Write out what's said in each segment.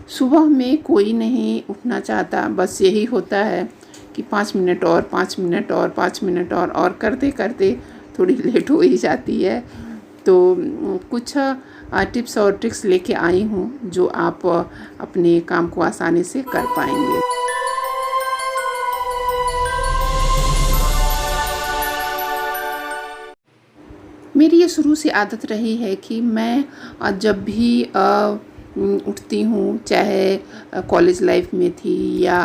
सुबह में कोई नहीं उठना चाहता, बस यही होता है कि 5 मिनट और 5 मिनट और 5 मिनट और करते करते थोड़ी लेट हो ही जाती है। तो कुछ टिप्स और ट्रिक्स लेके आई हूँ जो आप अपने काम को आसानी से कर पाएंगे। मेरी ये शुरू से आदत रही है कि मैं जब भी उठती हूँ, चाहे कॉलेज लाइफ में थी या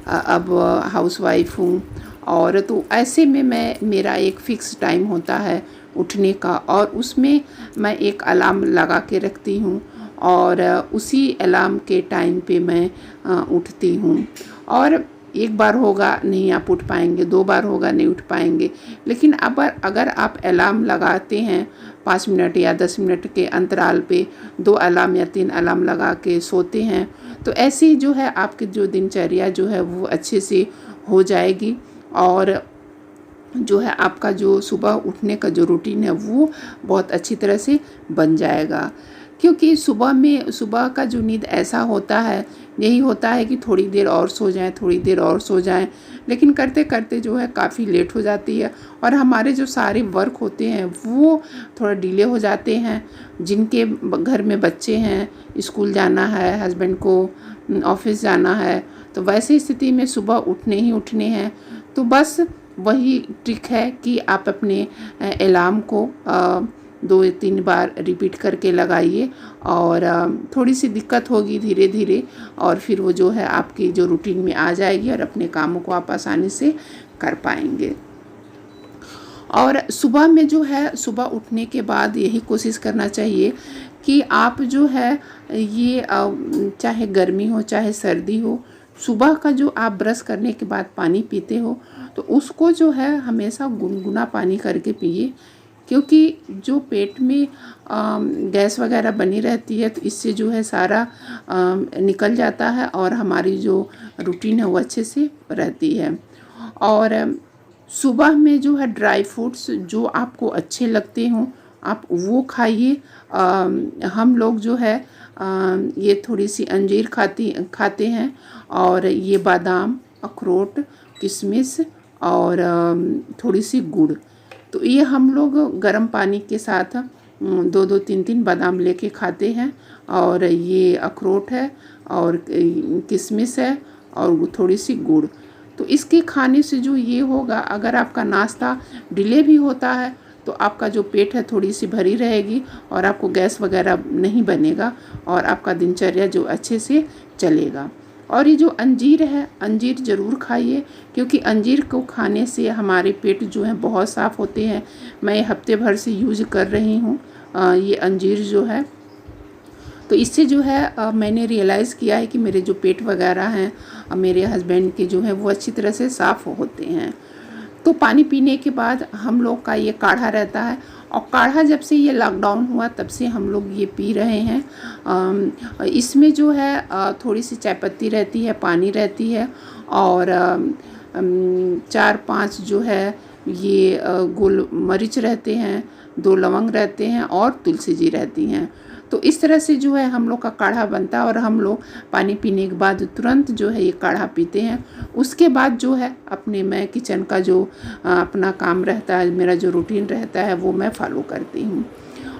अब हाउसवाइफ हूँ, और तो ऐसे में मेरा एक फ़िक्स टाइम होता है उठने का, और उसमें मैं एक अलार्म लगा के रखती हूँ और उसी अलार्म के टाइम पे मैं उठती हूँ। और एक बार होगा नहीं आप उठ पाएंगे, 2 बार होगा नहीं उठ पाएंगे, लेकिन अब अगर आप अलार्म लगाते हैं 5 मिनट या 10 मिनट के अंतराल पे 2 अलार्म या 3 अलार्म लगा के सोते हैं, तो ऐसे ही जो है आपकी जो दिनचर्या जो है वो अच्छे से हो जाएगी, और जो है आपका जो सुबह उठने का जो रूटीन है वो बहुत अच्छी तरह से बन जाएगा। क्योंकि सुबह का जो नींद ऐसा होता है, यही होता है कि थोड़ी देर और सो जाएं, थोड़ी देर और सो जाएं, लेकिन करते करते जो है काफ़ी लेट हो जाती है और हमारे जो सारे वर्क होते हैं वो थोड़ा डिले हो जाते हैं। जिनके घर में बच्चे हैं, स्कूल जाना है, हस्बैंड को ऑफिस जाना है, तो वैसी स्थिति में सुबह उठने ही उठने हैं। तो बस वही ट्रिक है कि आप अपने अलार्म को 2-3 बार रिपीट करके लगाइए, और थोड़ी सी दिक्कत होगी धीरे धीरे, और फिर वो जो है आपकी जो रूटीन में आ जाएगी और अपने कामों को आप आसानी से कर पाएंगे। और सुबह में जो है, सुबह उठने के बाद यही कोशिश करना चाहिए कि आप जो है ये चाहे गर्मी हो चाहे सर्दी हो, सुबह का जो आप ब्रश करने के बाद पानी पीते हो तो उसको जो है हमेशा गुनगुना पानी करके पिए, क्योंकि जो पेट में गैस वगैरह बनी रहती है तो इससे जो है सारा निकल जाता है और हमारी जो रूटीन है वो अच्छे से रहती है। और सुबह में जो है ड्राई फ्रूट्स जो आपको अच्छे लगते हों आप वो खाइए। हम लोग जो है ये थोड़ी सी अंजीर खाते हैं, और ये बादाम, अखरोट, किशमिश और थोड़ी सी गुड़, तो ये हम लोग गर्म पानी के साथ 2-2 3-3 बादाम लेके खाते हैं, और ये अखरोट है और किशमिश है और थोड़ी सी गुड़। तो इसके खाने से जो ये होगा, अगर आपका नाश्ता डिले भी होता है तो आपका जो पेट है थोड़ी सी भरी रहेगी और आपको गैस वगैरह नहीं बनेगा और आपका दिनचर्या जो अच्छे से चलेगा। और ये जो अंजीर है, अंजीर ज़रूर खाइए, क्योंकि अंजीर को खाने से हमारे पेट जो है बहुत साफ़ होते हैं। मैं हफ्ते भर से यूज़ कर रही हूँ ये अंजीर जो है, तो इससे जो है मैंने रियलाइज़ किया है कि मेरे जो पेट वगैरह हैं, मेरे हस्बैंड के जो है वो अच्छी तरह से साफ़ होते हैं। तो पानी पीने के बाद हम लोग का ये काढ़ा रहता है, और काढ़ा जब से ये लॉकडाउन हुआ तब से हम लोग ये पी रहे हैं। इसमें जो है थोड़ी सी चायपत्ती रहती है, पानी रहती है, और 4-5 जो है ये गोल मरीच रहते हैं, 2 लवंग रहते हैं और तुलसी जी रहती हैं। तो इस तरह से जो है हम लोग का काढ़ा बनता है, और हम लोग पानी पीने के बाद तुरंत जो है ये काढ़ा पीते हैं। उसके बाद जो है अपने मैं किचन का जो अपना काम रहता है, मेरा जो रूटीन रहता है वो मैं फॉलो करती हूँ।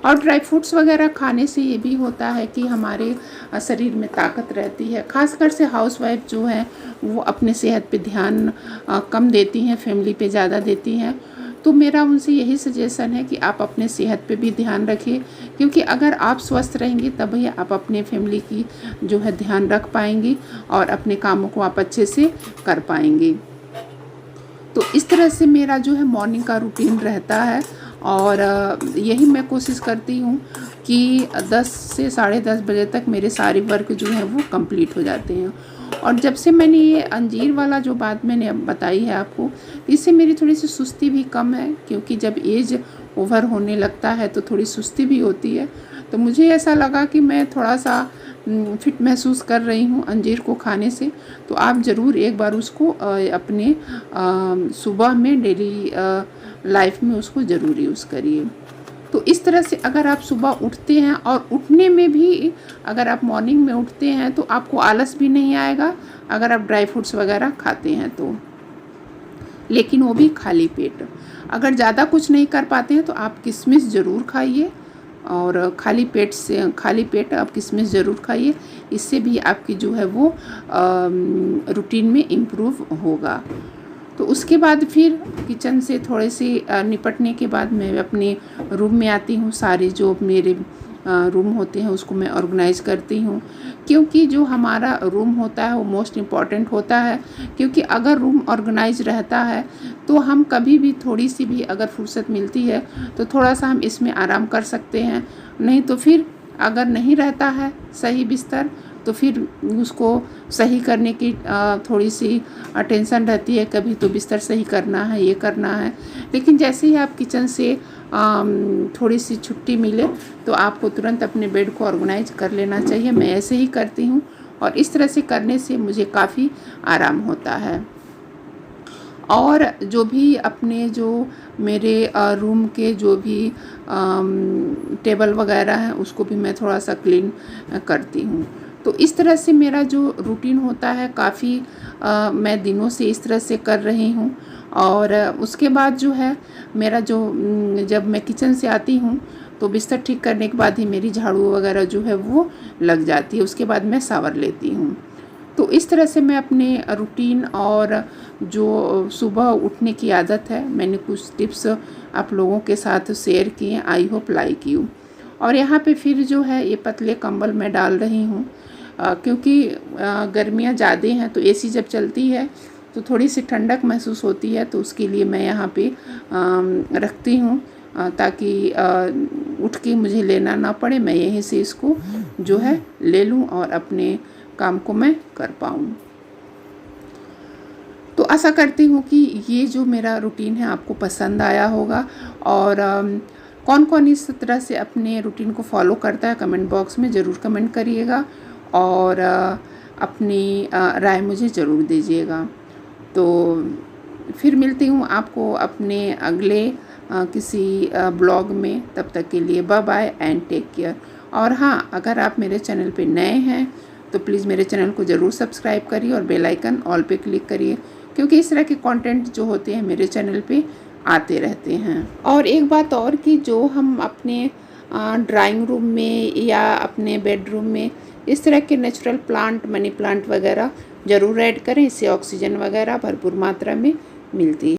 और ड्राई फ्रूट्स वगैरह खाने से ये भी होता है कि हमारे शरीर में ताकत रहती है। ख़ासकर से हाउसवाइफ जो है वो अपने सेहत पे ध्यान कम देती हैं, फैमिली पे ज़्यादा देती हैं। तो मेरा उनसे यही सजेशन है कि आप अपने सेहत पे भी ध्यान रखिए, क्योंकि अगर आप स्वस्थ रहेंगे तभी आप अपने फैमिली की जो है ध्यान रख पाएंगी और अपने कामों को आप अच्छे से कर पाएंगी। तो इस तरह से मेरा जो है मॉर्निंग का रूटीन रहता है, और यही मैं कोशिश करती हूँ कि 10 से 10:30 बजे तक मेरे सारे वर्क जो हैं वो कंप्लीट हो जाते हैं। और जब से मैंने ये अंजीर वाला जो बात मैंने अब बताई है आपको, इससे मेरी थोड़ी सी सुस्ती भी कम है, क्योंकि जब एज ओवर होने लगता है तो थोड़ी सुस्ती भी होती है। तो मुझे ऐसा लगा कि मैं थोड़ा सा फिट महसूस कर रही हूँ अंजीर को खाने से। तो आप ज़रूर एक बार उसको अपने सुबह में डेली लाइफ में उसको ज़रूर यूज़ करिए। तो इस तरह से अगर आप सुबह उठते हैं और उठने में भी अगर आप मॉर्निंग में उठते हैं तो आपको आलस भी नहीं आएगा अगर आप ड्राई फ्रूट्स वगैरह खाते हैं तो, लेकिन वो भी खाली पेट। अगर ज़्यादा कुछ नहीं कर पाते हैं तो आप किशमिश ज़रूर खाइए, और खाली पेट आप किशमिश ज़रूर खाइए। इससे भी आपकी जो है वो रूटीन में इम्प्रूव होगा। तो उसके बाद फिर किचन से थोड़े से निपटने के बाद मैं अपने रूम में आती हूँ। सारे जो मेरे रूम होते हैं उसको मैं ऑर्गेनाइज़ करती हूँ, क्योंकि जो हमारा रूम होता है वो मोस्ट इम्पॉर्टेंट होता है। क्योंकि अगर रूम ऑर्गेनाइज रहता है तो हम कभी भी थोड़ी सी भी अगर फुर्सत मिलती है तो थोड़ा सा हम इसमें आराम कर सकते हैं। नहीं तो फिर अगर नहीं रहता है सही बिस्तर तो फिर उसको सही करने की थोड़ी सी टेंशन रहती है। कभी तो बिस्तर सही करना है, ये करना है, लेकिन जैसे ही आप किचन से थोड़ी सी छुट्टी मिले तो आपको तुरंत अपने बेड को ऑर्गेनाइज कर लेना चाहिए। मैं ऐसे ही करती हूँ और इस तरह से करने से मुझे काफ़ी आराम होता है। और जो भी अपने जो मेरे रूम के जो भी टेबल वगैरह हैं उसको भी मैं थोड़ा सा क्लीन करती हूँ। तो इस तरह से मेरा जो रूटीन होता है काफ़ी मैं दिनों से इस तरह से कर रही हूँ। और उसके बाद जो है मेरा जो जब मैं किचन से आती हूँ तो बिस्तर ठीक करने के बाद ही मेरी झाड़ू वगैरह जो है वो लग जाती है। उसके बाद मैं शावर लेती हूँ। तो इस तरह से मैं अपने रूटीन और जो सुबह उठने की आदत है, मैंने कुछ टिप्स आप लोगों के साथ शेयर किए। I hope like you. और यहाँ पे फिर जो है ये पतले कंबल मैं डाल रही हूँ, क्योंकि गर्मियाँ ज़्यादा हैं तो एसी जब चलती है तो थोड़ी सी ठंडक महसूस होती है। तो उसके लिए मैं यहाँ पे रखती हूँ ताकि उठ के मुझे लेना ना पड़े, मैं यहीं से इसको जो है ले लूँ और अपने काम को मैं कर पाऊँ। तो आशा करती हूँ कि ये जो मेरा रूटीन है आपको पसंद आया होगा। और कौन कौन इस तरह से अपने रूटीन को फॉलो करता है कमेंट बॉक्स में ज़रूर कमेंट करिएगा और अपनी राय मुझे ज़रूर दीजिएगा। तो फिर मिलती हूँ आपको अपने अगले किसी ब्लॉग में। तब तक के लिए bye bye and take care. और हाँ, अगर आप मेरे चैनल पे नए हैं तो प्लीज़ मेरे चैनल को ज़रूर सब्सक्राइब करिए और बेल आइकन ऑल पे क्लिक करिए, क्योंकि इस तरह के कंटेंट जो होते हैं मेरे चैनल पे आते रहते हैं। और एक बात और कि जो हम अपने ड्राइंग रूम में या अपने बेडरूम में इस तरह के नेचुरल प्लांट, मनी प्लांट वगैरह ज़रूर ऐड करें। इससे ऑक्सीजन वगैरह भरपूर मात्रा में मिलती है।